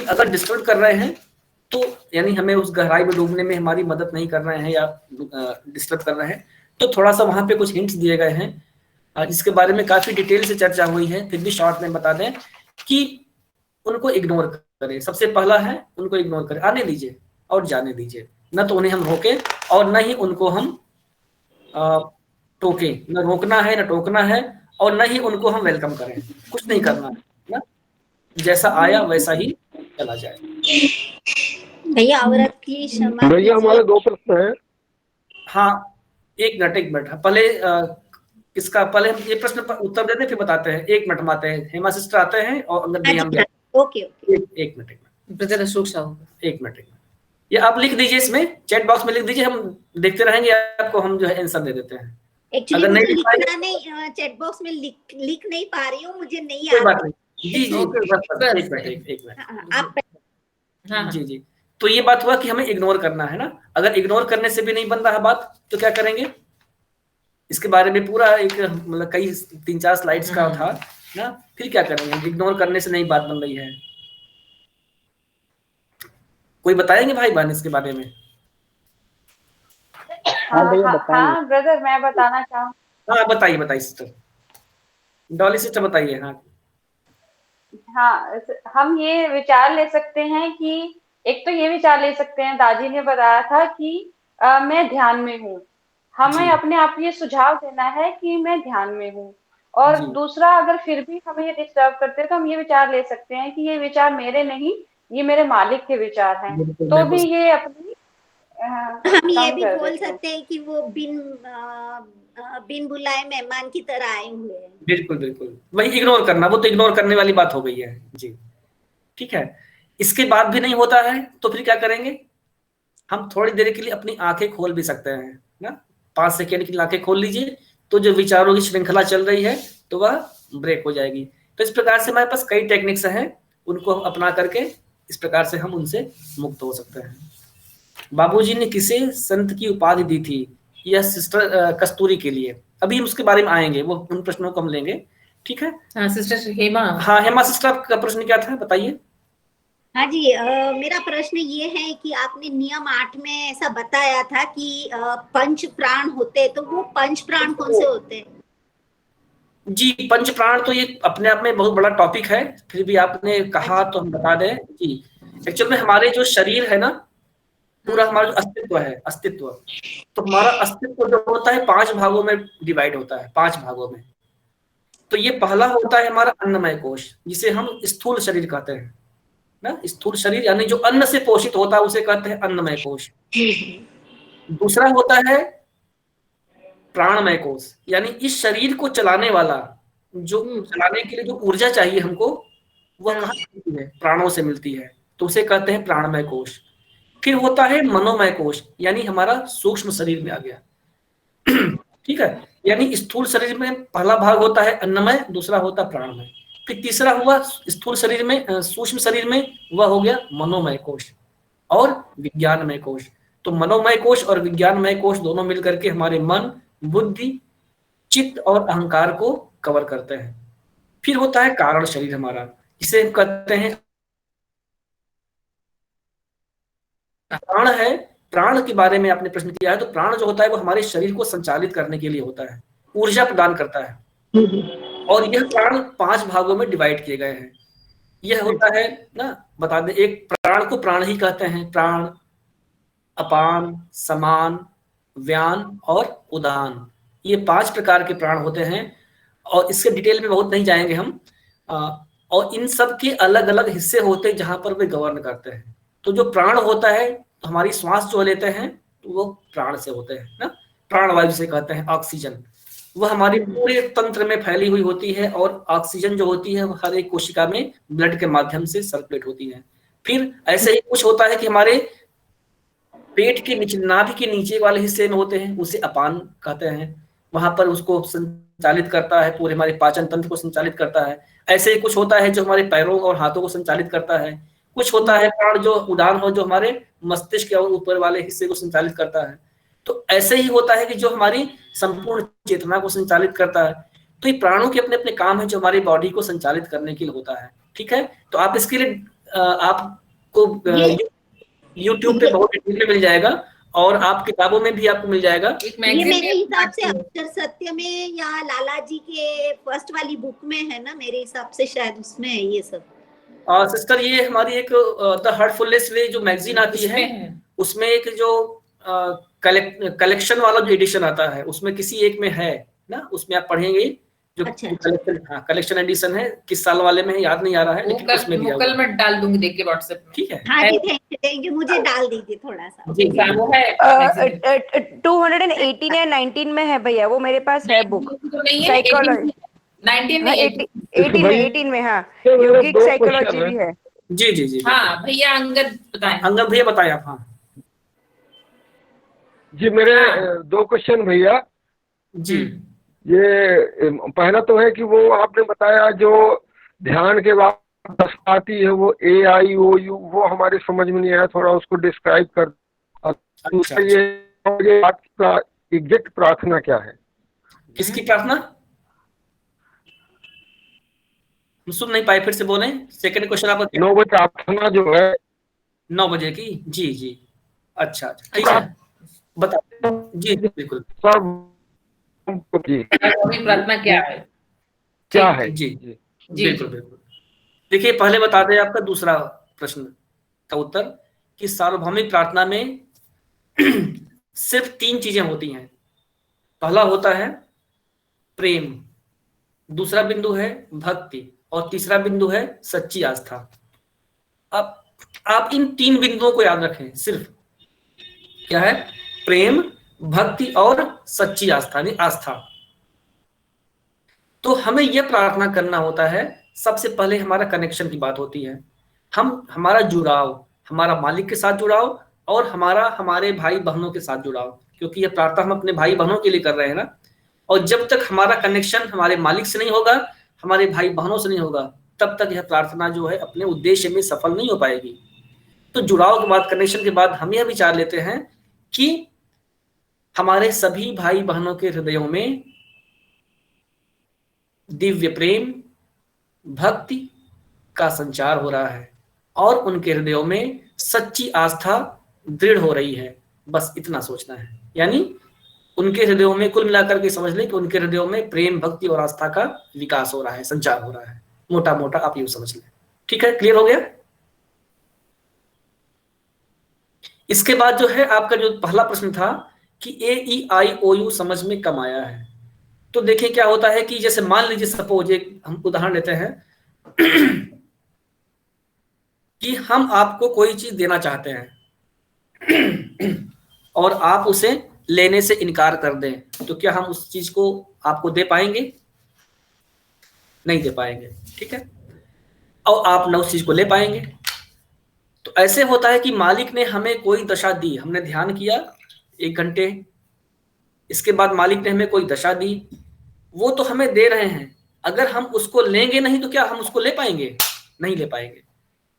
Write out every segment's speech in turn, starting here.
अगर डिस्टर्ब कर रहे हैं तो यानी हमें उस गहराई में डूबने में हमारी मदद नहीं कर रहे हैं या डिस्टर्ब कर रहे हैं, तो थोड़ा सा वहां पे कुछ हिंट्स दिए गए हैं जिसके बारे में काफी डिटेल से चर्चा हुई है, फिर भी शॉर्ट में बता दें कि उनको इग्नोर करें। सबसे पहला है उनको इग्नोर करें, आने दीजिए और जाने दीजिए, न तो उन्हें हम रोके और न ही उनको हम टोके, न रोकना है न टोकना है और न ही उनको हम वेलकम करें, कुछ नहीं करना है ना, जैसा आया वैसा ही चला जाए। भैया औरत की क्षमा भैया हमारे 2 प्रश्न है। हाँ एक मिनट पहले इसका पहले हम ये प्रश्न पर उत्तर देते फिर बताते हैं। 1 मिनट में आते हैं, हेमा सिस्टर आते हैं और अंदर भैया हम ओके एक मिनट ब्रदर अशोक साहू एक मिनट ये आप लिख दीजिए, इसमें चैट बॉक्स में लिख दीजिए, हम देखते रहेंगे आपको, हम जो है आंसर दे देते हैं। एक्चुअली मुझे लिखना नहीं, चैट बॉक्स में लिख नहीं पा रही हूँ, मुझे नहीं कोई बात नहीं। जी जी एक मिनट आप जी जी। तो ये बात हुआ कि हमें इग्नोर करना है ना, अगर इग्नोर करने से भी नहीं बन रहा बात तो क्या करेंगे, इसके बारे में पूरा एक मतलब कई 3-4 स्लाइड्स का था ना, फिर क्या करेंगे, इग्नोर करने से नहीं बात बन रही है। कोई बताएंगे भाई बहन इसके बारे में? हाँ ब्रदर मैं बताना चाहूँ। हाँ बताइए सिस्टर, डॉली सिस्टर बताइए। हाँ हम ये विचार ले सकते हैं कि एक तो ये विचार ले सकते हैं, दादी ने बताया था कि मैं ध्यान में हूँ, हमें अपने आप ये सुझाव देना है कि मैं ध्यान में हूँ। और दूसरा, अगर फिर भी हमें ये डिस्टर्ब करते हैं तो हम ये विचार ले सकते हैं कि ये विचार मेरे नहीं, ये मेरे मालिक के विचार हैं, तो भी ये अपनी हम ये भी बोल सकते हैं कि वो बिन बुलाए मेहमान की तरह आए हुए हैं। बिल्कुल वही इग्नोर करना, वो तो इग्नोर करने वाली बात हो गई है जी। ठीक है, इसके बाद भी नहीं होता है तो फिर क्या करेंगे, हम थोड़ी देर के लिए अपनी आंखें खोल भी सकते हैं ना, 5 सेकेंड के लिए आंखें खोल लीजिए, तो जो विचारों की श्रृंखला चल रही है तो वह ब्रेक हो जाएगी। तो इस प्रकार से हमारे पास कई टेक्निक्स हैं, उनको हम अपना करके इस प्रकार से हम उनसे मुक्त हो सकते हैं। बाबूजी ने किसे संत की उपाधि दी थी? यह सिस्टर कस्तूरी के लिए, अभी हम उसके बारे में आएंगे, वो उन प्रश्नों को हम लेंगे। ठीक है सिस्टर हेमा। हाँ हेमा सिस्टर, आपका प्रश्न क्या था बताइए। हाँ जी, मेरा प्रश्न ये है कि आपने नियम 8 में ऐसा बताया था कि 5 प्राण होते, तो वो 5 प्राण कौन से होते हैं? जी 5 प्राण तो ये अपने आप में बहुत बड़ा टॉपिक है, फिर भी आपने कहा तो हम बता दें जी। एक्चुअल में हमारे जो शरीर है ना, पूरा हमारा जो अस्तित्व, तो हमारा अस्तित्व जो होता है 5 भागों में डिवाइड होता है, 5 भागों में। तो ये पहला होता है हमारा अन्नमय कोश, जिसे हम स्थूल शरीर कहते हैं ना, स्थूल शरीर यानी जो अन्न से पोषित होता है उसे कहते हैं अन्नमय कोश। दूसरा होता है प्राणमय कोश, यानी इस शरीर को चलाने वाला, जो चलाने के लिए जो ऊर्जा चाहिए हमको, वह कहाँ मिलती है? प्राणों से मिलती है, तो उसे कहते हैं प्राणमय कोश। फिर होता है मनोमय कोश, यानी हमारा सूक्ष्म शरीर में आ गया। ठीक है, यानी स्थूल शरीर में पहला भाग होता है अन्नमय, दूसरा होता है प्राणमय, फिर तीसरा हुआ स्थूल शरीर में, सूक्ष्म शरीर में वह हो गया मनोमय कोश और विज्ञानमय कोश। तो मनोमय कोश और विज्ञानमय कोश दोनों मिलकर के हमारे मन, बुद्धि, चित्त और अहंकार को कवर करते हैं। फिर होता है कारण शरीर हमारा, जिसे हम कहते हैं प्राण है। प्राण के बारे में आपने प्रश्न किया है, तो प्राण जो होता है वो हमारे शरीर को संचालित करने के लिए होता है, ऊर्जा प्रदान करता है। और यह प्राण 5 भागों में डिवाइड किए गए हैं। यह होता है ना, बता दें, एक प्राण को प्राण ही कहते हैं, प्राण, अपान, समान, व्यान और उदान, ये 5 प्रकार के प्राण होते हैं। और इसके डिटेल में बहुत नहीं जाएंगे हम, और इन सब के अलग अलग हिस्से होते हैं जहां पर वे गवर्न करते हैं। तो जो प्राण होता है, हमारी श्वास जो लेते हैं तो वो प्राण से होते हैं ना, प्राणवायु से कहते हैं, ऑक्सीजन, वह हमारे पूरे तंत्र में फैली हुई होती है, और ऑक्सीजन जो होती है वो हर एक कोशिका में ब्लड के माध्यम से सर्कुलेट होती है। फिर ऐसे ही कुछ होता है कि हमारे पेट के नीचे, नाभि के नीचे वाले हिस्से में होते हैं, उसे अपान कहते हैं, वहां पर उसको संचालित करता है, पूरे हमारे पाचन तंत्र को संचालित करता है। ऐसे ही कुछ होता है जो हमारे पैरों और हाथों को संचालित करता है। कुछ होता है प्राण जो उदान हो, जो हमारे मस्तिष्क के ऊपर वाले हिस्से को संचालित करता है। तो ऐसे ही होता है कि जो हमारी संपूर्ण चेतना को संचालित करता है। तो ये प्राणों के अपने अपने काम है जो हमारी बॉडी को संचालित करने के लिए होता है। ठीक है, तो आप इसके लिए आपको YouTube पे बहुत डिटेल में मिल जाएगा और आप किताबों में भी आपको मिल जाएगा। ये मेरे हिसाब से अक्षर सत्य में या लाला जी के फर्स्ट वाली बुक में है ना, मेरे हिसाब से शायद उसमें है ये सब। सिस्टर ये हमारी एक द हार्टफुलनेस वे जो मैगजीन आती है उसमें एक जो कलेक्शन वाला जो एडिशन आता है उसमें किसी एक में है ना, उसमें आप पढ़ेंगे जो कलेक्शन एडिशन है, किस साल वाले में है याद नहीं आ रहा है, लेकिन उसमें दिया हुआ है। कल मैं डाल दूंगी देख के व्हाट्सएप में। ठीक है, हाँ जी, थैंक यू, मुझे डाल दीजिए थोड़ा सा। जी वो है 218 या 19 में है भैया, वो मेरे पास है बुक, साइकोलॉजी 18 में, हाँ, यौगिक साइकोलॉजी भी है। जी जी जी हाँ भैया अंगद बताएं। अंगद भैया बताएं आप। हाँ जी मेरे दो क्वेश्चन भैया जी। ये पहला तो है कि वो आपने बताया जो ध्यान के बाद दस आती है वो AIOU, वो हमारे समझ में नहीं आया, थोड़ा उसको डिस्क्राइब कर। अच्छा, ये एग्जैक्ट प्रार्थना क्या है? किसकी प्रार्थना सुन नहीं पाए, फिर से बोलें। सेकंड क्वेश्चन आपका 9 बजे प्रार्थना जो है 9 बजे की। जी जी अच्छा ठीक है, बता। जी बिल्कुल सब जी प्रार्थना क्या है? क्या है? जी बिल्कुल बिल्कुल। देखिए पहले बता दें आपका दूसरा प्रश्न का उत्तर कि सार्वभौमिक प्रार्थना में सिर्फ 3 चीजें होती हैं। पहला होता है प्रेम, दूसरा बिंदु है भक्ति और तीसरा बिंदु है सच्ची आस्था। अब आप इन 3 बिंदुओं को याद रखें। सिर्फ क्या है? प्रेम, भक्ति और सच्ची आस्था, यानी आस्था। तो हमें यह प्रार्थना करना होता है, सबसे पहले हमारा कनेक्शन की बात होती है। हमारा जुड़ाव, हमारा मालिक के साथ जुड़ाव और हमारे भाई बहनों के साथ जुड़ाव, क्योंकि यह प्रार्थना हम अपने भाई बहनों के लिए कर रहे हैं ना। और जब तक हमारा कनेक्शन हमारे मालिक से नहीं होगा, हमारे भाई बहनों से नहीं होगा, तब तक यह प्रार्थना जो है अपने उद्देश्य में सफल नहीं हो पाएगी। तो जुड़ाव के बाद, कनेक्शन के बाद हम यह विचार लेते हैं कि हमारे सभी भाई बहनों के हृदयों में दिव्य प्रेम, भक्ति का संचार हो रहा है और उनके हृदयों में सच्ची आस्था दृढ़ हो रही है। बस इतना सोचना है। यानी उनके हृदयों में, कुल मिलाकर के समझ लें कि उनके हृदयों में प्रेम, भक्ति और आस्था का विकास हो रहा है, संचार हो रहा है। मोटा मोटा आप यूं समझ लें। ठीक है, क्लियर हो गया? इसके बाद जो है आपका जो पहला प्रश्न था कि AEIOU समझ में कम आया है। तो देखें क्या होता है कि जैसे मान लीजिए, सपोज एक हम उदाहरण लेते हैं कि हम आपको कोई चीज देना चाहते हैं और आप उसे लेने से इनकार कर दें, तो क्या हम उस चीज को आपको दे पाएंगे? नहीं दे पाएंगे। ठीक है, और आप न उस चीज को ले पाएंगे। तो ऐसे होता है कि मालिक ने हमें कोई दशा दी, हमने ध्यान किया 1 घंटे, इसके बाद मालिक ने हमें कोई दशा दी, वो तो हमें दे रहे हैं, अगर हम उसको लेंगे नहीं तो क्या हम उसको ले पाएंगे? नहीं ले पाएंगे।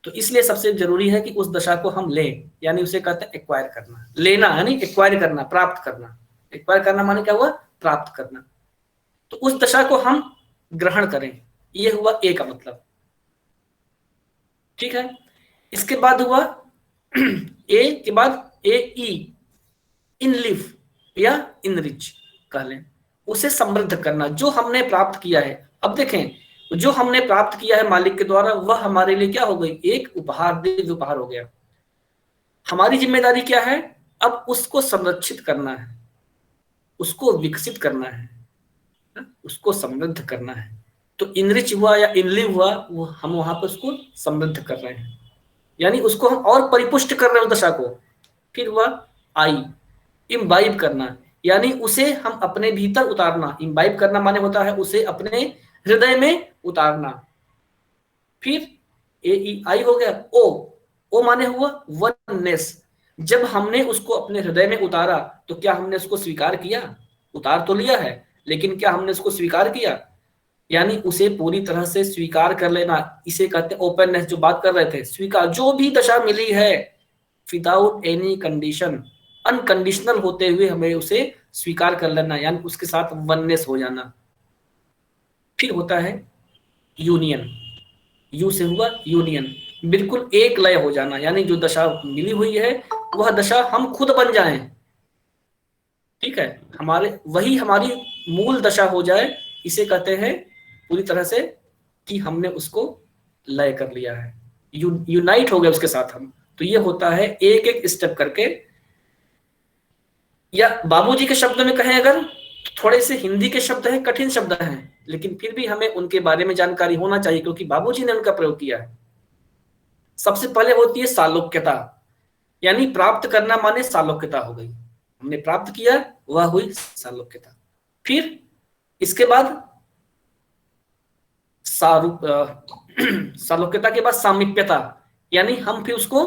तो इसलिए सबसे जरूरी है कि उस दशा को हम लें, यानी उसे कहते हैं एक्वायर करना। लेना यानी एक्वायर करना, प्राप्त करना। एक्वायर करना माने क्या हुआ? प्राप्त करना। तो उस दशा को हम ग्रहण करें, ये हुआ ए का मतलब। ठीक है, इसके बाद हुआ ए के बाद AE, इनलिव या इनरिच कह लें, उसे समृद्ध करना, जो हमने प्राप्त किया है। अब देखें, जो हमने प्राप्त किया है मालिक के द्वारा, वह हमारे लिए क्या हो गई? एक उपहार, दिव्य उपहार हो गया। हमारी जिम्मेदारी क्या है? अब उसको संरक्षित करना है, उसको विकसित करना है, उसको समृद्ध करना है। तो इनरिच हुआ या इनलिव हुआ, वो हम वहां पर उसको समृद्ध कर रहे हैं, यानी उसको हम और परिपुष्ट कर रहे हैं उस दशा को। फिर हुआ आई, इम्बाइब करना, यानी उसे हम अपने भीतर उतारना। इम्बाइब करना माने होता है उसे अपने हृदय में उतारना। फिर AEI हो गया। ओ माने हुआ वननेस। जब हमने उसको अपने हृदय में उतारा तो क्या हमने उसको स्वीकार किया? उतार तो लिया है, लेकिन क्या हमने उसको स्वीकार किया? यानी उसे पूरी तरह से स्वीकार कर लेना, इसे कहते हैं ओपननेस। जो बात कर रहे थे, स्वीकार, जो भी दशा मिली है विदाउट एनी कंडीशन, अनकंडीशनल होते हुए हमें उसे स्वीकार कर लेना, यानी उसके साथ वननेस हो जाना। फिर होता है यूनियन। यू से हुआ यूनियन, बिल्कुल एक लय हो जाना, यानी जो दशा मिली हुई है वह दशा हम खुद बन जाएं, ठीक है, हमारे वही हमारी मूल दशा हो जाए, इसे कहते हैं पूरी तरह से कि हमने उसको लय कर लिया है, यूनाइट हो गए उसके साथ हम। तो ये होता है एक एक स्टेप करके, या बाबूजी के शब्द में कहें अगर, थोड़े से हिंदी के शब्द हैं, कठिन शब्द हैं, लेकिन फिर भी हमें उनके बारे में जानकारी होना चाहिए क्योंकि बाबूजी ने उनका प्रयोग किया है। सबसे पहले होती है सालोक्यता, यानी प्राप्त करना माने सालोक्यता हो गई, हमने प्राप्त किया वह हुई सालोक्यता। फिर इसके बाद सालोक्यता के बाद सामीप्यता, यानी हम फिर उसको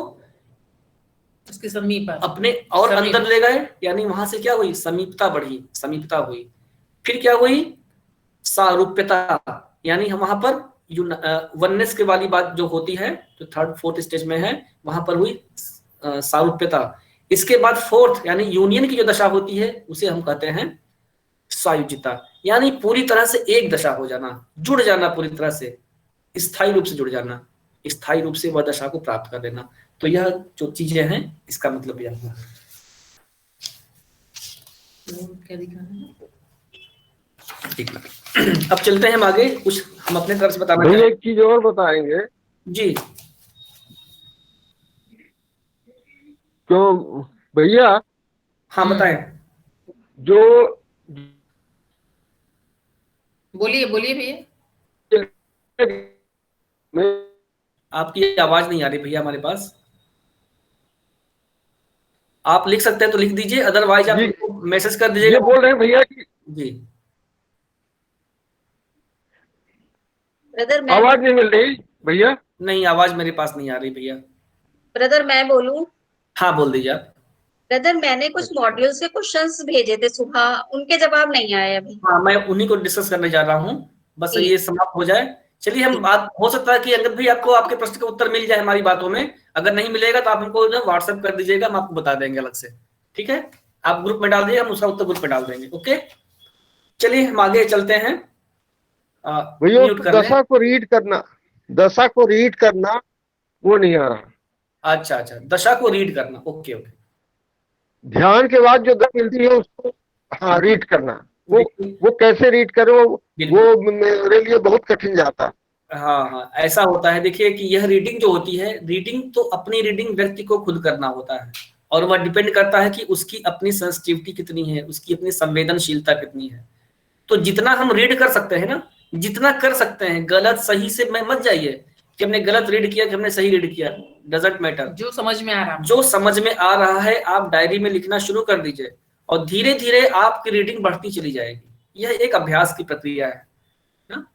उसके समीप अपने और अंदर ले गए, यानी वहां से क्या हुई, समीपता बढ़ी, समीपता हुई। फिर क्या हुई, सारूप्यता, यानी हम वहां पर वननेस के वाली बात जो होती है, जो थर्ड फोर्थ स्टेज में है, वहां पर हुई सारूप्यता। इसके बाद फोर्थ यानी यूनियन की जो दशा होती है उसे हम कहते हैं सायुज्यता, यानी पूरी तरह से एक दशा हो जाना, जुड़ जाना, पूरी तरह से स्थायी रूप से जुड़ जाना, स्थायी रूप से वह दशा को प्राप्त कर लेना। तो यह जो चीजें हैं इसका मतलब यह हुआ। क्या दिखाना है? ठीक है, अब चलते हैं हम आगे, कुछ हम अपने तरफ से बताना भैया चाहेंगे। एक चीज और बताएंगे, जी तो भैया हाँ बताएं। जो बोलिए बोलिए भैया। आपकी आवाज नहीं आ रही भैया हमारे पास, आप लिख सकते हैं तो लिख दीजिए, अदरवाइज आप मैसेज कर दीजिएगा। ये बोल रहे हैं भैया कि जी ब्रदर आवाज नहीं मिल रही भैया। नहीं, आवाज मेरे पास नहीं आ रही भैया। ब्रदर मैं बोलूं? हाँ बोल दीजिए आप। ब्रदर मैंने कुछ मॉड्यूल से क्वेश्चंस भेजे थे सुबह, उनके जवाब नहीं आए अभी। हाँ मैं उन्हीं को डिस्कस करने जा रहा हूँ, बस ठीक। ये समाप्त हो जाए। चलिए हम बात, हो सकता है कि अंगद भाई आपको आपके प्रश्न का उत्तर मिल जाए हमारी बातों में, अगर नहीं मिलेगा तो आप हमको व्हाट्सएप कर दीजिएगा, हम आपको बता देंगे अलग से, ठीक है। आप ग्रुप में डाल दीजिए, हम उसका उत्तर ग्रुप में डाल देंगे, ओके। चलिए हम आगे चलते हैं। भैया म्यूट कर लें। दशा को रीड करना वो नहीं आ रहा। अच्छा अच्छा, दशा को रीड करना, ओके ओके। ध्यान के बाद जो दशा मिलती है उसको हाँ रीड करना, वो कैसे रीड करें, वो मेरे लिए बहुत कठिन जाता है। हाँ हाँ ऐसा होता है, देखिए कि यह रीडिंग जो होती है, रीडिंग तो अपनी रीडिंग व्यक्ति को खुद करना होता है, और वह डिपेंड करता है कि उसकी अपनी सेंसिटिविटी कितनी है, उसकी अपनी संवेदनशीलता कितनी है। तो जितना हम रीड कर सकते हैं ना, जितना कर सकते हैं, गलत सही से मैं मत जाइए कि हमने गलत रीड किया कि हमने सही रीड किया, डजंट मैटर। जो समझ में आ रहा है, जो समझ में आ रहा है आप डायरी में लिखना शुरू कर दीजिए, और धीरे धीरे आपकी रीडिंग बढ़ती चली जाएगी। यह एक अभ्यास की प्रक्रिया है ना?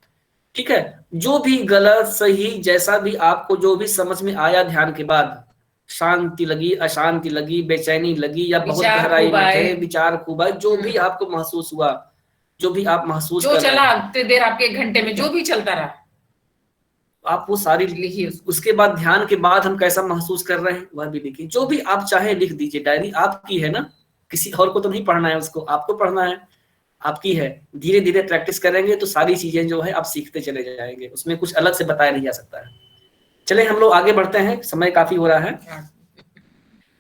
ठीक है। जो भी गलत सही जैसा भी आपको जो भी समझ में आया, ध्यान के बाद शांति लगी, अशांति लगी, बेचैनी लगी, या बहुत गहराई में थे, विचार खूब आए, जो भी आपको महसूस हुआ, जो भी आप महसूस जो चला इतनी देर आपके घंटे में जो भी चलता रहा, आप वो सारी लिखिए। उसके बाद ध्यान के बाद हम कैसा महसूस कर रहे हैं वह भी लिखिए, जो भी आप चाहे लिख दीजिए। डायरी आपकी है ना, किसी और को तो नहीं पढ़ना है, उसको आपको पढ़ना है, आपकी है। धीरे धीरे प्रैक्टिस करेंगे तो सारी चीजें जो है आप सीखते चले जाएंगे, उसमें कुछ अलग से बताया नहीं जा सकता है। चले हम लोग आगे बढ़ते हैं, समय काफी हो रहा है।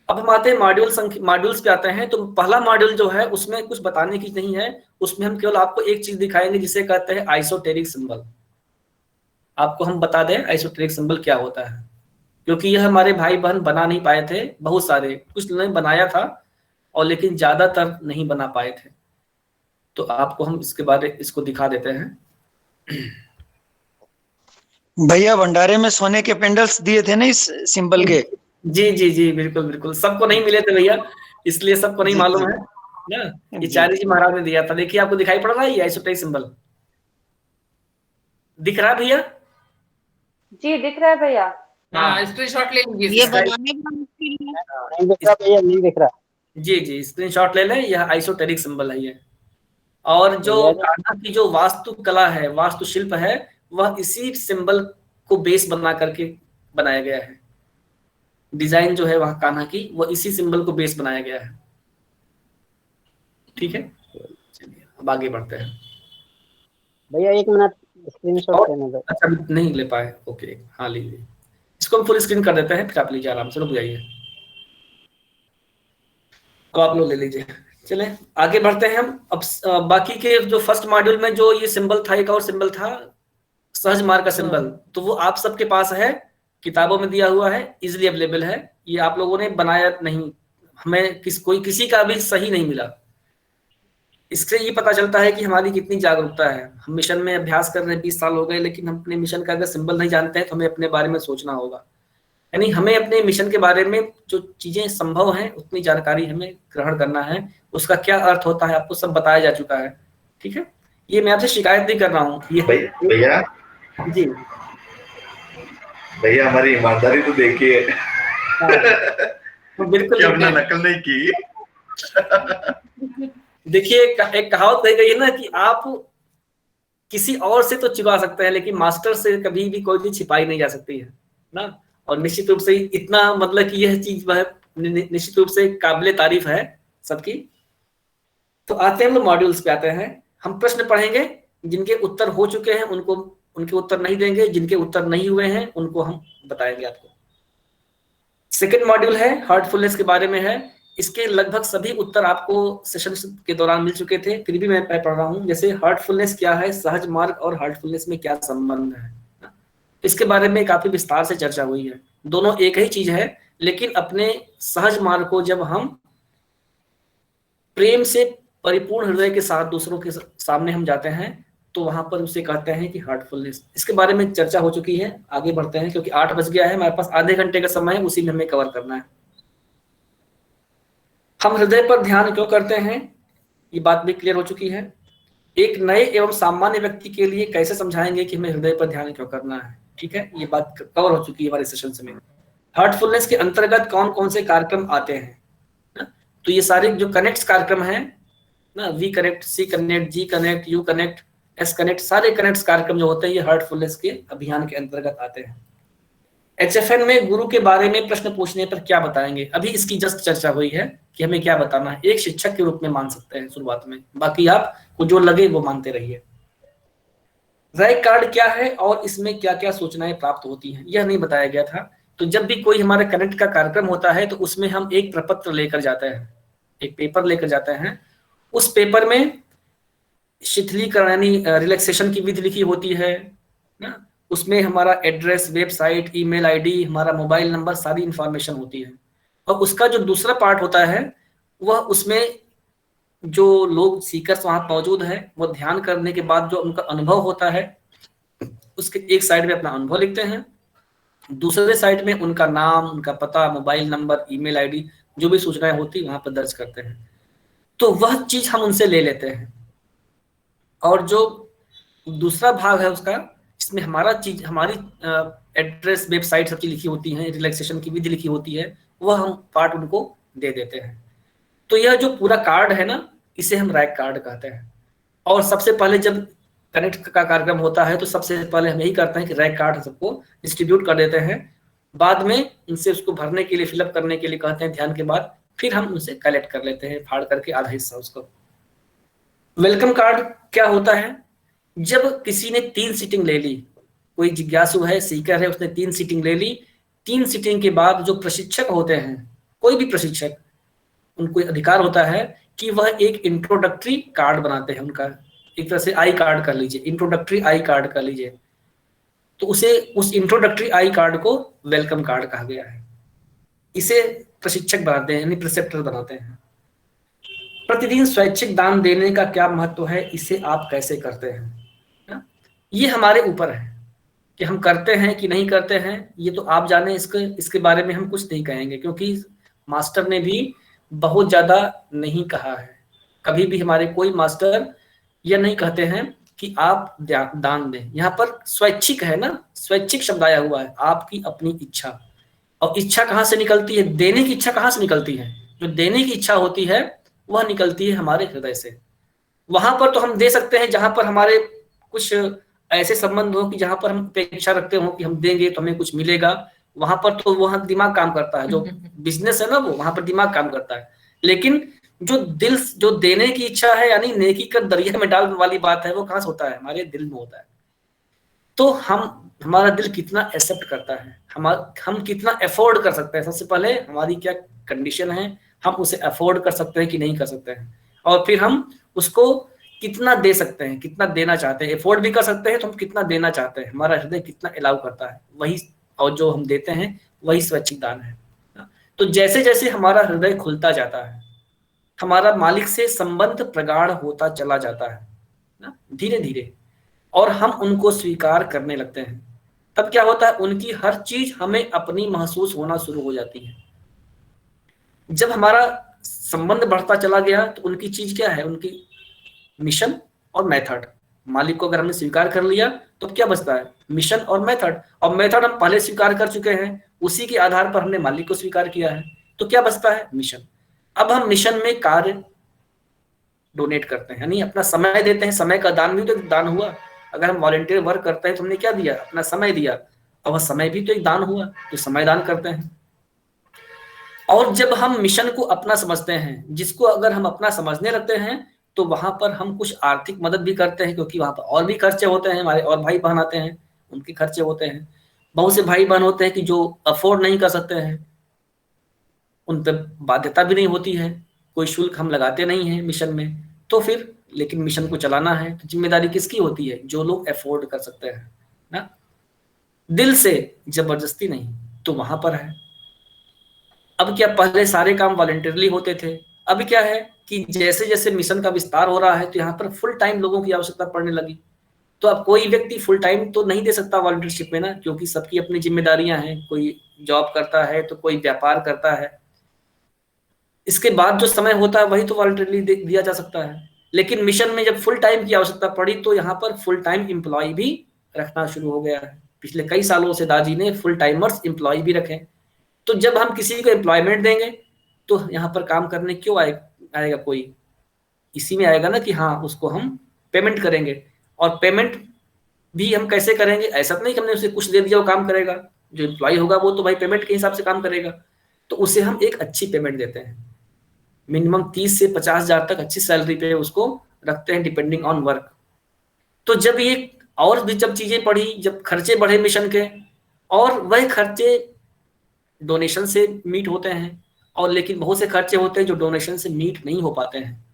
अब हम आते हैं मॉड्यूल्स पे आते हैं। तो पहला मॉड्यूल जो है उसमें कुछ बताने की नहीं है, उसमें हम केवल आपको एक चीज दिखाएंगे जिसे कहते हैं आइसोटेरिक सिंबल। आपको हम बता दें आइसोटेरिक सिंबल क्या होता है, क्योंकि यह हमारे भाई बहन बना नहीं पाए थे, बहुत सारे, कुछ ने बनाया था और लेकिन ज्यादातर नहीं बना पाए थे। तो आपको हम इसको दिखा देते हैं। भैया भंडारे में सोने के पेंडल्स दिए थे ना इस सिंबल के। जी जी जी बिल्कुल बिल्कुल, सबको नहीं मिले थे भैया, इसलिए सबको नहीं मालूम है ना। ये चारी जी महाराज ने दिया था। देखिए आपको दिखाई पड़ रहा है ये आइसोटेरिक सिंबल, दिख रहा है भैया? जी दिख रहा है भैया। हाँ स्क्रीनशॉट ले लीजिए। ये बनाने में नहीं दिख रहा भैया, नहीं दिख रहा। जी जी स्क्रीनशॉट ले लें, यह आइसोटेरिक सिंबल है ये। और जो कान्हा की जो वास्तुकला है, वास्तुशिल्प है, वह इसी सिंबल को बेस बना करके बनाया गया है। डिजाइन जो है वहां कान्हा की, वो इसी सिंबल को बेस बनाया गया है। ठीक है, चलिए अब आगे बढ़ते हैं। भैया एक मिनट स्क्रीनशॉट लेने दो। अच्छा नहीं ले पाए, ओके हाँ लीजिए। इसको हम फुल स्क्रीन कर देते हैं, फिर आप लीजिए आराम से, रुक जाइए, तो आप लोग ले लीजिए। चले आगे बढ़ते हैं हम। अब बाकी के जो फर्स्ट मॉड्यूल में जो ये सिंबल था, एक और सिंबल था सहज मार्ग का सिंबल, तो वो आप सबके पास है, किताबों में दिया हुआ है, इजिली अवेलेबल है। ये आप लोगों ने बनाया नहीं, हमें किसी का भी सही नहीं मिला। इससे ये पता चलता है कि हमारी कितनी जागरूकता है। हम मिशन में अभ्यास कर रहे हैं, 20 साल हो गए, लेकिन हम अपने मिशन का अगर सिंबल नहीं जानते हैं तो हमें अपने बारे में सोचना होगा। यानी हमें अपने मिशन के बारे में जो चीजें संभव हैं उतनी जानकारी हमें ग्रहण करना है, उसका क्या अर्थ होता है आपको सब बताया जा चुका है। ठीक है, ये मैं आपसे शिकायत नहीं कर रहा हूँ। ये भैया जी भैया हमारी ईमानदारी तो देखिए, तो बिल्कुल हमने नकल नहीं की। देखिए एक कहावत कही गई है ना कि आप किसी और से तो छिपा सकते हैं, लेकिन मास्टर से कभी भी कोई चीज छिपाई नहीं जा सकती है ना। और निश्चित रूप से इतना मतलब कि यह चीज वह निश्चित रूप से काबिले तारीफ है सबकी। तो आते हैं हम लोग मॉड्यूल्स पे आते हैं। हम प्रश्न पढ़ेंगे, जिनके उत्तर हो चुके हैं उनको उनके उत्तर नहीं देंगे, जिनके उत्तर नहीं हुए हैं उनको हम बताएंगे आपको। सेकंड मॉड्यूल है हार्टफुलनेस के बारे में है। इसके लगभग सभी उत्तर आपको सेशन के दौरान मिल चुके थे, फिर भी मैं पढ़ रहा हूँ। जैसे हार्टफुलनेस क्या है, सहज मार्ग और हार्टफुलनेस में क्या संबंध है, इसके बारे में काफी विस्तार से चर्चा हुई है। दोनों एक ही चीज है, लेकिन अपने सहज मार्ग को जब हम प्रेम से परिपूर्ण हृदय के साथ दूसरों के सामने हम जाते हैं तो वहां पर उसे कहते हैं कि हार्टफुलनेस। इसके बारे में चर्चा हो चुकी है। आगे बढ़ते हैं क्योंकि 8 बज गया है, हमारे पास आधे घंटे का समय है, उसी में हमें कवर करना है। हम हृदय पर ध्यान क्यों करते हैं, ये बात भी क्लियर हो चुकी है। एक नए एवं सामान्य व्यक्ति के लिए कैसे समझाएंगे कि हमें हृदय पर ध्यान क्यों करना है, ठीक है, ये बात कवर हो चुकी है हमारे सेशन में। हार्टफुलनेस के अंतर्गत कौन कौन से कार्यक्रम आते हैं ना? तो ये सारे जो कनेक्ट कार्यक्रम हैं ना, V connect, C connect, G connect, U connect, S connect, सारे कनेक्ट कार्यक्रम जो होते हैं ये हार्टफुलनेस के अभियान के अंतर्गत आते हैं। HFN में गुरु के बारे में प्रश्न पूछने पर क्या बताएंगे, अभी इसकी जस्ट चर्चा हुई है कि हमें क्या बताना है। एक शिक्षक के रूप में मान सकते हैं शुरुआत में, बाकी आपको जो लगे वो मानते रहिए। रैक कार्ड क्या है और इसमें क्या क्या सूचनाएं प्राप्त होती हैं, यह नहीं बताया गया था। तो जब भी कोई हमारे कनेक्ट का कार्यक्रम होता है तो उसमें हम एक प्रपत्र लेकर जाते हैं, एक पेपर लेकर जाते हैं। उस पेपर में शिथिलीकरण यानी रिलैक्सेशन की विधि लिखी होती है ना, उसमें हमारा एड्रेस, वेबसाइट, ईमेल आईडी, हमारा मोबाइल नंबर, सारी इंफॉर्मेशन होती है। और उसका जो दूसरा पार्ट होता है वह उसमें जो लोग सीकर्स वहां मौजूद है वो ध्यान करने के बाद जो उनका अनुभव होता है उसके एक साइड में अपना अनुभव लिखते हैं, दूसरे साइड में उनका नाम, उनका पता, मोबाइल नंबर, ईमेल आईडी, जो भी सूचनाएं होती वहां पर दर्ज करते हैं। तो वह चीज हम उनसे ले लेते हैं। और जो दूसरा भाग है उसका, इसमें हमारी एड्रेस, वेबसाइट सब चीज लिखी होती है, रिलैक्सेशन की विधि लिखी होती है, वह हम पार्ट उनको दे देते हैं। तो यह जो पूरा कार्ड है ना, इसे हम रैक कार्ड कहते हैं। और सबसे पहले जब कनेक्ट का कार्यक्रम होता है तो सबसे पहले हम यही करते हैं कि रैक कार्ड सबको डिस्ट्रीब्यूट कर देते हैं। बाद में उनसे उसको भरने के लिए, फिलअप करने के लिए कहते हैं ध्यान के बाद, फिर हम उनसे कलेक्ट कर लेते हैं, फाड़ करके आधा हिस्सा उसको। वेलकम कार्ड क्या होता है, जब किसी ने 3 सीटिंग ले ली, कोई जिज्ञासु है, सीकर है, उसने 3 सीटिंग ले ली, 3 सीटिंग के बाद जो प्रशिक्षक होते हैं, कोई भी प्रशिक्षक, उनको अधिकार होता है कि वह एक इंट्रोडक्टरी कार्ड बनाते हैं। उनका एक तरह से आई कार्ड कर लीजिए, इंट्रोडक्टरी आई कार्ड कर लीजिए। तो उस इंट्रोडक्टरी आई कार्ड को वेलकम कार्ड कहा गया है। इसे प्रशिक्षक बनाते हैं, यानी प्रिसेप्टर बनाते हैं। प्रतिदिन स्वैच्छिक दान देने का क्या महत्व है, इसे आप कैसे करते हैं, ये हमारे ऊपर है कि हम करते हैं कि नहीं करते हैं। ये तो आप जाने, इसके बारे में हम कुछ नहीं कहेंगे, क्योंकि मास्टर ने भी बहुत ज्यादा नहीं कहा है। कभी भी हमारे कोई मास्टर यह नहीं कहते हैं कि आप दान दें। यहाँ पर स्वैच्छिक है ना, स्वैच्छिक शब्द आया हुआ है, आपकी अपनी इच्छा। और इच्छा कहाँ से निकलती है, देने की इच्छा कहाँ से निकलती है, जो देने की इच्छा होती है वह निकलती है हमारे हृदय से। वहां पर तो हम दे सकते हैं जहां पर हमारे कुछ ऐसे संबंध हो कि जहां पर हम अपेक्षा रखते हो कि हम देंगे तो हमें कुछ मिलेगा, वहां पर तो वहां दिमाग काम करता है, जो बिजनेस है ना वो, वहां पर दिमाग काम करता है। लेकिन जो देने की इच्छा है, यानी नेकी कर दरिया में डालने वाली बात है, वो कहाँ से होता है, हमारे दिल में होता है। तो हमारा दिल कितना एक्सेप्ट करता है, हम कितना अफोर्ड कर सकते हैं। सबसे पहले हमारी क्या कंडीशन है, हम उसे अफोर्ड कर सकते हैं कि नहीं कर सकते हैं, और फिर हम उसको कितना दे सकते हैं, कितना देना चाहते हैं। अफोर्ड भी कर सकते हैं तो हम कितना देना चाहते हैं, हमारा हृदय कितना अलाउ करता है, वही, और जो हम देते हैं वही स्वैच्छिक दान है। तो जैसे जैसे हमारा हृदय खुलता जाता है, हमारा मालिक से संबंध प्रगाढ़ होता चला जाता है ना, धीरे धीरे, और हम उनको स्वीकार करने लगते हैं, तब क्या होता है, उनकी हर चीज हमें अपनी महसूस होना शुरू हो जाती है। जब हमारा संबंध बढ़ता चला गया तो उनकी चीज क्या है, उनकी मिशन और मेथड। मालिक को अगर हमने स्वीकार कर लिया तो क्या बचता है, मिशन और मेथड। और मेथड हम पहले स्वीकार कर चुके हैं, उसी के आधार पर हमने मालिक को स्वीकार किया है, तो क्या बचता है, मिशन। अब हम मिशन में कार्य डोनेट करते हैं, यानी अपना समय देते हैं। समय का दान भी तो एक दान हुआ। अगर हम वॉलंटियर वर्क करते हैं तो हमने क्या दिया, अपना समय दिया, और वह समय भी तो एक दान हुआ, तो समय दान करते हैं। और जब हम मिशन को अपना समझते हैं, जिसको अगर हम अपना समझने लगते हैं, तो वहां पर हम कुछ आर्थिक मदद भी करते हैं, क्योंकि वहां पर और भी खर्चे होते हैं, हमारे और भाई बहन आते हैं, उनके खर्चे होते हैं। बहुत से भाई बहन होते हैं कि जो अफोर्ड नहीं कर सकते हैं, उन पर बाध्यता भी नहीं होती है, कोई शुल्क हम लगाते नहीं हैं मिशन में। तो फिर लेकिन मिशन को चलाना है तो जिम्मेदारी किसकी होती है, जो लोग अफोर्ड कर सकते हैं ना, दिल से, जबरदस्ती नहीं, तो वहां पर है। अब क्या, पहले सारे काम वॉलंटियरली होते थे, अब क्या है कि जैसे जैसे मिशन का विस्तार हो रहा है तो यहाँ पर फुल टाइम लोगों की आवश्यकता पड़ने लगी। तो अब कोई व्यक्ति फुल टाइम तो नहीं दे सकता वॉलंटियरशिप में ना, क्योंकि सबकी अपनी जिम्मेदारियां हैं, कोई जॉब करता है तो कोई व्यापार करता है। इसके बाद जो समय होता है वही तो वॉलंटियरली दिया जा सकता है। लेकिन मिशन में जब फुल टाइम की आवश्यकता पड़ी तो यहाँ पर फुल टाइम एम्प्लॉय भी रखना शुरू हो गया है। पिछले कई सालों से दाजी ने फुल टाइमर्स एम्प्लॉय भी रखे। तो जब हम किसी को एम्प्लॉयमेंट देंगे तो यहाँ पर काम करने क्यों आएगा कोई, इसी में आएगा ना कि हाँ उसको हम पेमेंट करेंगे। और पेमेंट भी हम कैसे करेंगे, ऐसा तो नहीं कि हमने उसे कुछ दे दिया वो काम करेगा। जो एम्प्लॉय होगा वो तो भाई पेमेंट के हिसाब से काम करेगा, तो उसे हम एक अच्छी पेमेंट देते हैं। मिनिमम 30 से 50,000 तक अच्छी सैलरी पे उसको रखते हैं, डिपेंडिंग ऑन वर्क। तो जब ये और भी जब चीजें बढ़ी, जब खर्चे बढ़े मिशन के, और वह खर्चे डोनेशन से मीट होते हैं, और लेकिन बहुत से खर्चे होते हैं जो डोनेशन से मीट नहीं हो पाते हैं।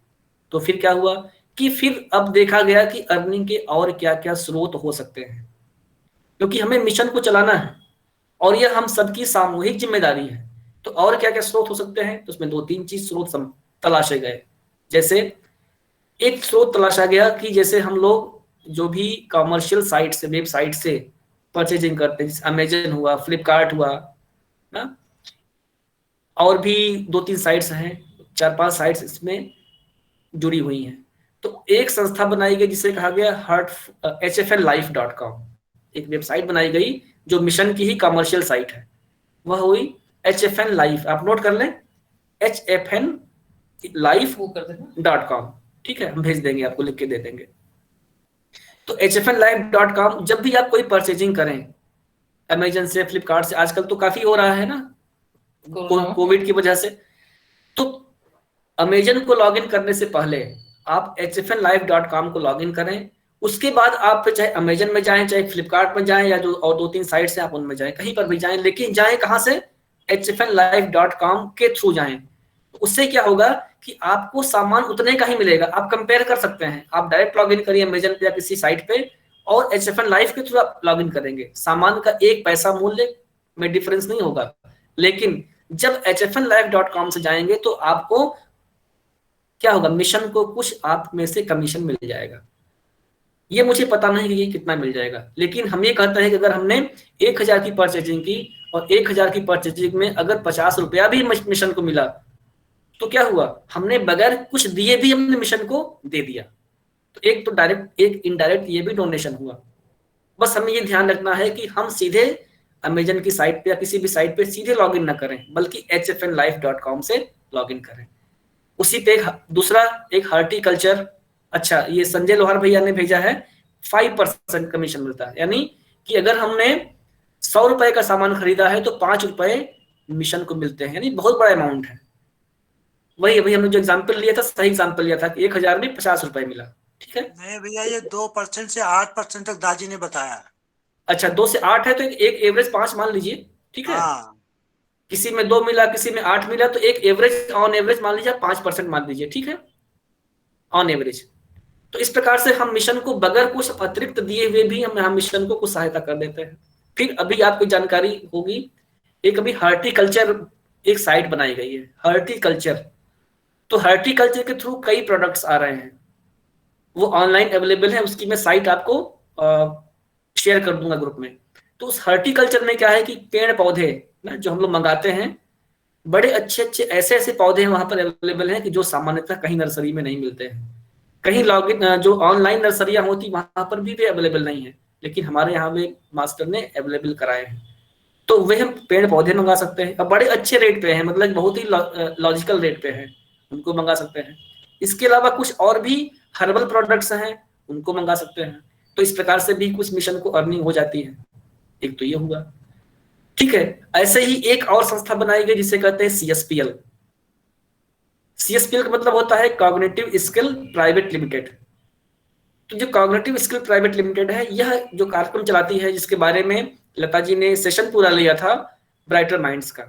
तो फिर क्या हुआ कि फिर अब देखा गया कि अर्निंग के और क्या क्या स्रोत हो सकते हैं, क्योंकि हमें मिशन को चलाना है और यह हम सबकी सामूहिक जिम्मेदारी है। तो और क्या क्या स्रोत हो सकते हैं, तो उसमें 2-3 चीज स्रोत तलाशे गए। जैसे एक स्रोत तलाशा गया कि जैसे हम लोग जो भी कॉमर्शियल साइट से, वेबसाइट से परचेजिंग करते हैं, जैसे अमेजन हुआ, फ्लिपकार्ट हुआ ना, और भी 2-3 साइट्स हैं, 4-5 साइट्स इसमें जुड़ी हुई हैं। तो एक संस्था बनाई गई जिसे कहा गया hfnlife.com। एक वेबसाइट बनाई गई जो मिशन की ही कमर्शियल साइट है, वह हुई HFN लाइफ। आप नोट कर लें, HFNlife.com, ठीक है, हम भेज देंगे, आपको लिख के दे देंगे। तो HFNlife.com, जब भी आप कोई परचेजिंग करें अमेजन से, फ्लिपकार्ट से, आजकल तो काफी हो रहा है ना कोविड की वजह से, तो अमेजन को लॉगिन करने से पहले आप HFNlife.com को लॉगिन करें। उसके बाद आप चाहे अमेजन में जाएं, चाहे फ्लिपकार्ट में जाएं, या जो और 2-3 साइट्स हैं आप उनमें जाएं, कहीं पर भी जाएं, लेकिन जाएं कहां से, HFNlife.com के थ्रू जाएं। उससे क्या होगा कि आपको सामान उतने का ही मिलेगा। आप कंपेयर कर सकते हैं, आप डायरेक्ट लॉगिन करिए अमेजन पे या किसी साइट पे, और HFN लाइफ के थ्रू आप लॉगिन करेंगे, सामान का 1 पैसा मूल्य में डिफरेंस नहीं होगा। लेकिन जब HFNlife.com से जाएंगे तो आपको क्या होगा, मिशन को कुछ आप में से कमीशन मिल जाएगा। ये मुझे पता नहीं कि ये कितना मिल जाएगा, लेकिन हम ये कहते हैं कि अगर हमने 1000 की परचेजिंग की और 1000 की परचेजिंग में अगर 50 रुपया भी मिशन को मिला तो क्या हुआ, हमने बगैर कुछ दिए भी हमने मिशन को दे दिया। तो एक तो डायरेक्ट, एक इनडायरेक्ट, ये भी डोनेशन हुआ। बस हमें ये ध्यान रखना है कि हम सीधे अमेजन की साइट पे या किसी भी साइट पे सीधे लॉगिन न करें, बल्कि HFNlife.com से लॉगिन करें। उसी पे दूसरा एक हार्टिकल्चर, अच्छा ये संजय लोहार भैया ने भेजा है, 5% कमीशन मिलता है। यानी कि अगर हमने 100 रुपए का सामान खरीदा है तो 5 रुपए मिशन को मिलते हैं, यानी बहुत बड़ा अमाउंट है। वही अभी हमने जो एग्जाम्पल लिया था, सही एग्जाम्पल लिया था कि 1000 में 50 रुपए मिला, ठीक है। नहीं भैया, ये 2% से 8% तक दाजी ने बताया। अच्छा 2 से 8 है तो एक एवरेज 5 मान लीजिए, ठीक है। किसी में 2 मिला, किसी में 8 मिला, तो एक एवरेज, ऑन एवरेज मान लीजिए 5% मान लीजिए, ठीक है, ऑन एवरेज। तो इस प्रकार से हम मिशन को बगैर कुछ अतिरिक्त दिए हुए भी हम मिशन को कुछ सहायता कर देते हैं। फिर अभी आपको जानकारी होगी, एक अभी हार्टिकल्चर एक साइट बनाई गई है, हार्टिकल्चर। तो हार्टिकल्चर के थ्रू कई प्रोडक्ट्स आ रहे हैं, वो ऑनलाइन अवेलेबल है, उसकी मैं साइट आपको शेयर कर दूंगा ग्रुप में। तो उस हार्टिकल्चर में क्या है कि पेड़ पौधे ना जो हम लोग मंगाते हैं, बड़े अच्छे अच्छे ऐसे ऐसे पौधे वहां पर अवेलेबल हैं कि जो सामान्यतः कहीं नर्सरी में नहीं मिलते हैं। कहीं लॉगिन जो ऑनलाइन नर्सरियां होती वहां पर भी वे अवेलेबल नहीं है, लेकिन हमारे यहाँ वे मास्टर ने अवेलेबल कराए हैं। तो वे हम पेड़ पौधे मंगा सकते हैं, और बड़े अच्छे रेट पे हैं, मतलब बहुत ही लॉजिकल रेट पे है, उनको मंगा सकते हैं। इसके अलावा कुछ और भी हर्बल प्रोडक्ट्स हैं, उनको मंगा सकते हैं। तो इस प्रकार से भी कुछ मिशन को अर्निंग हो जाती है। एक तो ये हुआ, ठीक है। ऐसे ही एक और संस्था बनाई गई जिसे कहते हैं CSPL। CSPL का मतलब होता है कॉग्निटिव स्किल प्राइवेट लिमिटेड। तो जो कॉग्निटिव स्किल प्राइवेट लिमिटेड है, यह जो कार्यक्रम चलाती है, जिसके बारे में लता जी ने सेशन पूरा लिया था ब्राइटर माइंड्स का।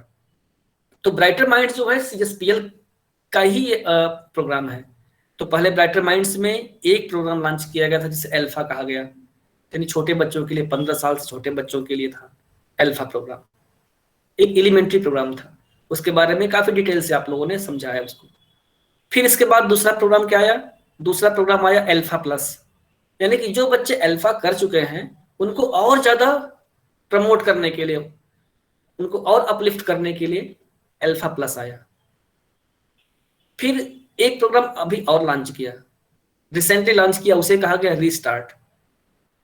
तो ब्राइटर माइंड्स जो है CSPL का ही प्रोग्राम है। तो पहले ब्राइटर माइंड्स में एक प्रोग्राम लॉन्च किया गया था जिसे अल्फा कहा गया, यानी छोटे बच्चों के लिए, 15 साल से छोटे बच्चों के लिए था अल्फा प्रोग्राम। एक एलिमेंट्री प्रोग्राम था, उसके बारे में काफी डिटेल से आप लोगों ने समझाया उसको। फिर इसके बाद दूसरा प्रोग्राम क्या आया? दूसरा प्रोग्राम आया अल्फा प्लस, यानी कि जो बच्चे अल्फा कर चुके हैं उनको और ज्यादा प्रमोट करने के लिए, उनको और अपलिफ्ट करने के लिए अल्फा प्लस आया। फिर एक प्रोग्राम अभी और लॉन्च किया, रिसेंटली लॉन्च किया, उसे कहा गया रीस्टार्ट।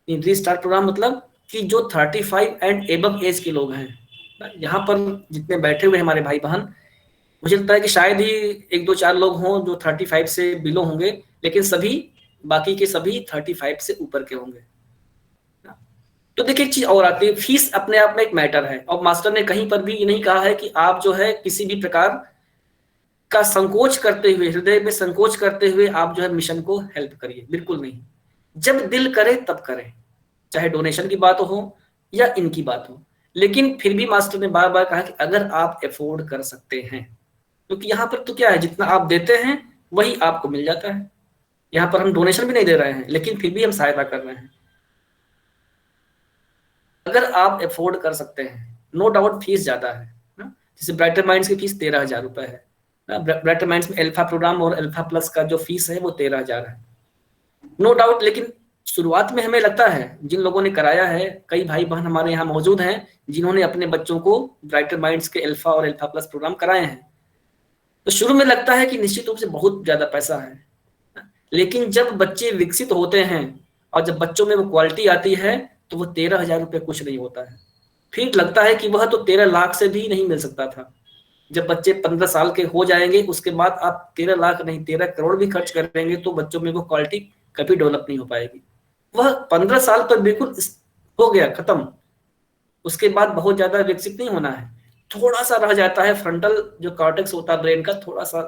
रीस्टार्ट प्रोग्राम मतलब कि जो 35 एंड एबव एज के लोग हैं, यहाँ पर जितने बैठे हुए हमारे भाई बहन, मुझे लगता है कि शायद ही 1-2-4 लोग हों जो 35 से बिलो होंगे, लेकिन सभी बाकी के सभी 35 से ऊपर के होंगे। तो देखिए एक चीज और आती है, फीस अपने आप में एक मैटर है, और मास्टर ने कहीं पर भी ये नहीं कहा है कि आप जो है किसी भी प्रकार का संकोच करते हुए, हृदय में संकोच करते हुए आप जो है मिशन को हेल्प करिए, बिल्कुल नहीं। जब दिल करे तब करें, चाहे डोनेशन की बात हो या इनकी बात हो। लेकिन फिर भी मास्टर ने बार बार कहा कि अगर आप अफोर्ड कर सकते हैं, क्योंकि यहाँ पर तो क्या है, जितना आप देते हैं वही आपको मिल जाता है। यहाँ पर हम डोनेशन भी नहीं दे रहे हैं, लेकिन फिर भी हम सहायता कर रहे हैं। अगर आप अफोर्ड कर सकते हैं, नो डाउट फीस ज्यादा है ना, जैसे ब्राइटर माइंड्स की फीस 13,000 रुपए है ना। ब्राइटर माइंड्स में अल्फा प्रोग्राम और अल्फा प्लस का जो फीस है वो 13,000 है, नो डाउट। लेकिन शुरुआत में हमें लगता है, जिन लोगों ने कराया है, कई भाई बहन हमारे यहाँ मौजूद हैं जिन्होंने अपने बच्चों को ब्राइटर माइंड्स के अल्फा और अल्फा प्लस प्रोग्राम कराए हैं, तो शुरू में लगता है कि निश्चित रूप से बहुत ज्यादा पैसा है। लेकिन जब बच्चे विकसित होते हैं और जब बच्चों में वो क्वालिटी आती है, तो वो 13,000 रुपये कुछ नहीं होता है। फिर लगता है कि वह तो 13 लाख से भी नहीं मिल सकता था। जब बच्चे 15 साल के हो जाएंगे, उसके बाद आप 13 लाख नहीं 13 करोड़ भी खर्च करेंगे, तो बच्चों में वो क्वालिटी कभी डेवलप नहीं हो पाएगी। वह 15 साल पर बिल्कुल हो गया, खत्म। उसके बाद बहुत ज्यादा विकसित नहीं होना है, थोड़ा सा रह जाता है, फ्रंटल जो कॉर्टेक्स होता है ब्रेन का, थोड़ा सा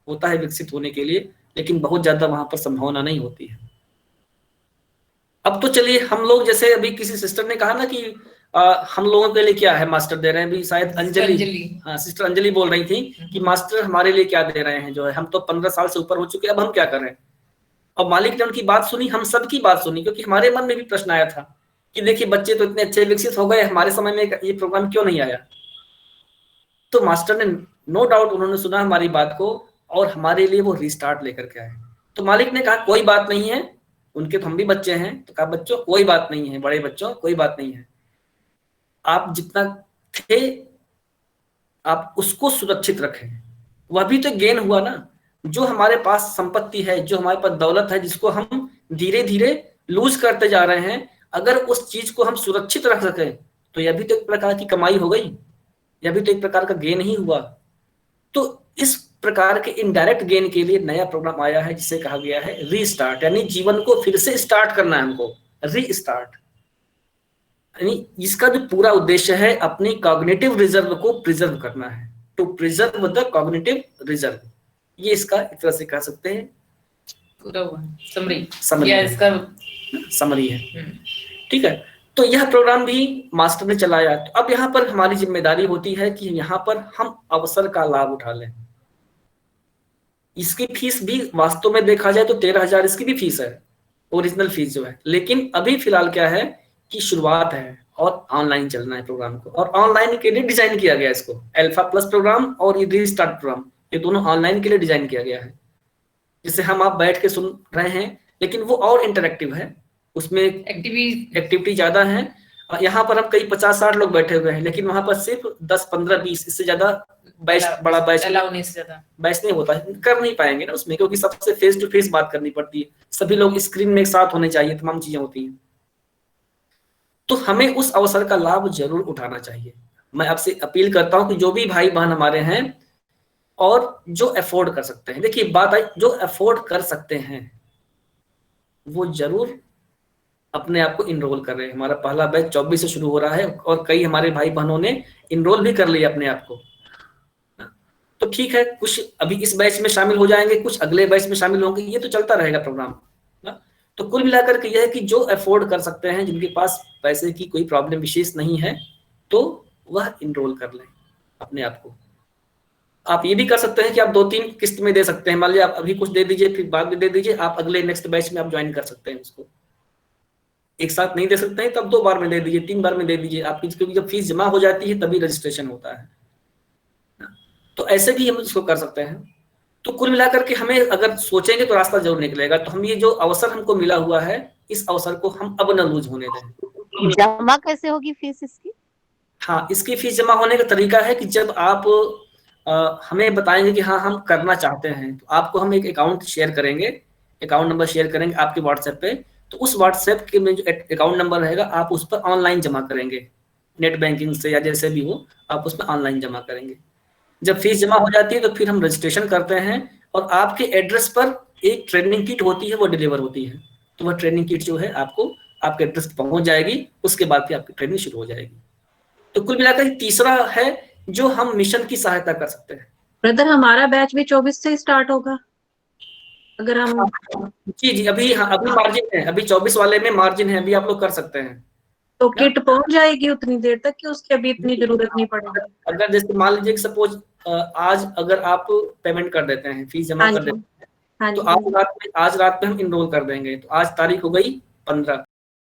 होता है विकसित होने के लिए, लेकिन बहुत ज्यादा वहां पर संभावना नहीं होती है। अब तो चलिए हम लोग, जैसे अभी किसी सिस्टर ने कहा ना कि हम लोगों के लिए क्या है मास्टर दे रहे हैं, भी शायद अंजलि, हाँ सिस्टर अंजलि बोल रही थी कि मास्टर हमारे लिए क्या दे रहे हैं, जो है हम तो 15 साल से ऊपर हो चुके, अब हम क्या करें। और मालिक ने उनकी बात सुनी, हम सबकी बात सुनी, क्योंकि हमारे मन में भी प्रश्न आया था कि देखिए बच्चे तो इतने अच्छे विकसित हो गए, हमारे समय में ये प्रोग्राम क्यों नहीं आया। तो मास्टर ने नो डाउट उन्होंने सुना हमारी बात को और हमारे लिए वो रीस्टार्ट लेकर के आए। तो मालिक ने कहा कोई बात नहीं है, उनके तो हम भी बच्चे हैं, तो कहा बच्चों कोई बात नहीं है, बड़े बच्चों कोई बात नहीं है, आप जितना थे आप उसको सुरक्षित रखें। वह भी तो गेन हुआ ना, जो हमारे पास संपत्ति है, जो हमारे पास दौलत है, जिसको हम धीरे धीरे लूज करते जा रहे हैं, अगर उस चीज को हम सुरक्षित रख सकें तो यह भी तो एक प्रकार की कमाई हो गई, यह भी तो एक प्रकार का गेन ही हुआ। तो इस प्रकार के इनडायरेक्ट गेन के लिए नया प्रोग्राम आया है जिसे कहा गया है रीस्टार्ट, यानी जीवन को फिर से स्टार्ट करना है हमको, रीस्टार्ट। यानी इसका जो पूरा उद्देश्य है अपनी कॉग्निटिव रिजर्व को प्रिजर्व करना है, to preserve the cognitive reserve. ये इसका एक तरह से कह सकते हैं पूरा समरी, इसका समरी है, ठीक है। तो यह प्रोग्राम भी मास्टर ने चलाया। तो अब यहाँ पर हमारी जिम्मेदारी होती है कि यहाँ पर हम अवसर का लाभ उठा लें। इसकी फीस भी वास्तव में देखा जाए तो 13,000 इसकी भी फीस है, ओरिजिनल फीस जो है। लेकिन अभी फिलहाल क्या है कि शुरुआत है और ऑनलाइन चलना है प्रोग्राम को, और ऑनलाइन के लिए डिजाइन किया गया इसको। अल्फा प्लस प्रोग्राम और ये रीस्टार्ट प्रोग्राम, ये दोनों ऑनलाइन के लिए डिजाइन किया गया है, जिसे हम आप बैठ के सुन रहे हैं, लेकिन वो और इंटरेक्टिव है, उसमें एक्टिविटी ज्यादा है। यहाँ पर हम कई 50-60 लोग बैठे हुए हैं, लेकिन वहां पर सिर्फ 10, 15, 20, इससे ज्यादा बैच, बड़ा बैच नहीं होता है, कर नहीं पाएंगे ना उसमें, क्योंकि सबसे फेस टू फेस बात करनी पड़ती है, सभी लोग स्क्रीन में एक साथ होने चाहिए, तमाम चीजें होती हैं। तो हमें उस अवसर का लाभ जरूर उठाना चाहिए। मैं आपसे अपील करता हूं कि जो भी भाई बहन हमारे हैं और जो अफोर्ड कर सकते हैं, देखिए बात आई, जो अफोर्ड कर सकते हैं वो जरूर अपने आप को इनरोल कर रहे हैं। हमारा पहला बैच 24 से शुरू हो रहा है और कई हमारे भाई बहनों ने इनरोल भी कर लिया अपने आप को। तो ठीक है, कुछ अभी इस बैच में शामिल हो जाएंगे, कुछ अगले बैच में शामिल होंगे, ये तो चलता रहेगा प्रोग्राम ना। तो कुल मिलाकर के यह है कि जो अफोर्ड कर सकते हैं, जिनके पास पैसे की कोई प्रॉब्लम विशेष नहीं है, तो वह इनरोल कर लें अपने आप को। आप ये भी कर सकते हैं कि आप 2-3 किस्त में दे सकते हैं। मान लीजिए आप अभी कुछ दे दीजिए, फिर बाद में दे दीजिए, आप अगले नेक्स्ट बैच में आप ज्वाइन कर सकते हैं उसको। एक साथ नहीं दे सकते हैं तब 2 बार में दे दीजिए, 3 बार में दे दीजिए आपकी, क्योंकि जब फीस जमा हो जाती है तभी रजिस्ट्रेशन होता है। तो ऐसे भी हम उसको कर सकते हैं। तो कुल मिलाकर के हमें अगर सोचेंगे तो रास्ता जरूर निकलेगा। तो हम ये जो अवसर हमको मिला हुआ है, इस अवसर को हम अब न लूज होने दें। जमा कैसे होगी फीस इसकी? हाँ, इसकी फीस जमा होने का तरीका है कि जब आप हमें बताएंगे कि हाँ हम करना चाहते हैं, तो आपको हम एक अकाउंट शेयर करेंगे, अकाउंट नंबर शेयर करेंगे आपके व्हाट्सएप पे। तो उस व्हाट्सएप के में जो अकाउंट नंबर रहेगा, आप उस पर ऑनलाइन जमा करेंगे, नेट बैंकिंग से या जैसे भी हो, आप उसमें ऑनलाइन जमा करेंगे। जब फीस जमा हो जाती है तो फिर हम रजिस्ट्रेशन करते हैं और आपके एड्रेस पर एक ट्रेनिंग किट होती है, वो डिलीवर होती है। तो वह ट्रेनिंग किट जो है आपको आपके एड्रेस पर पहुंच जाएगी, उसके बाद फिर आपकी ट्रेनिंग शुरू हो जाएगी। तो कुल मिलाकर तीसरा है जो हम मिशन की सहायता कर सकते हैं। ब्रदर, हमारा बैच भी 24 से स्टार्ट होगा अगर हम? जी, अभी मार्जिन है, अभी 24 वाले में मार्जिन है, अभी आप लोग कर सकते हैं। तो किट पहुंच जाएगी उतनी देर तक कि उसकी अभी इतनी जरूरत नहीं पड़ेगी? अगर जैसे मान लीजिए कि सपोज आज अगर आप पेमेंट कर देते हैं, फीस जमा कर देते हैं, तो आज रात में हम इनरोल कर देंगे। तो आज तारीख हो गई 15,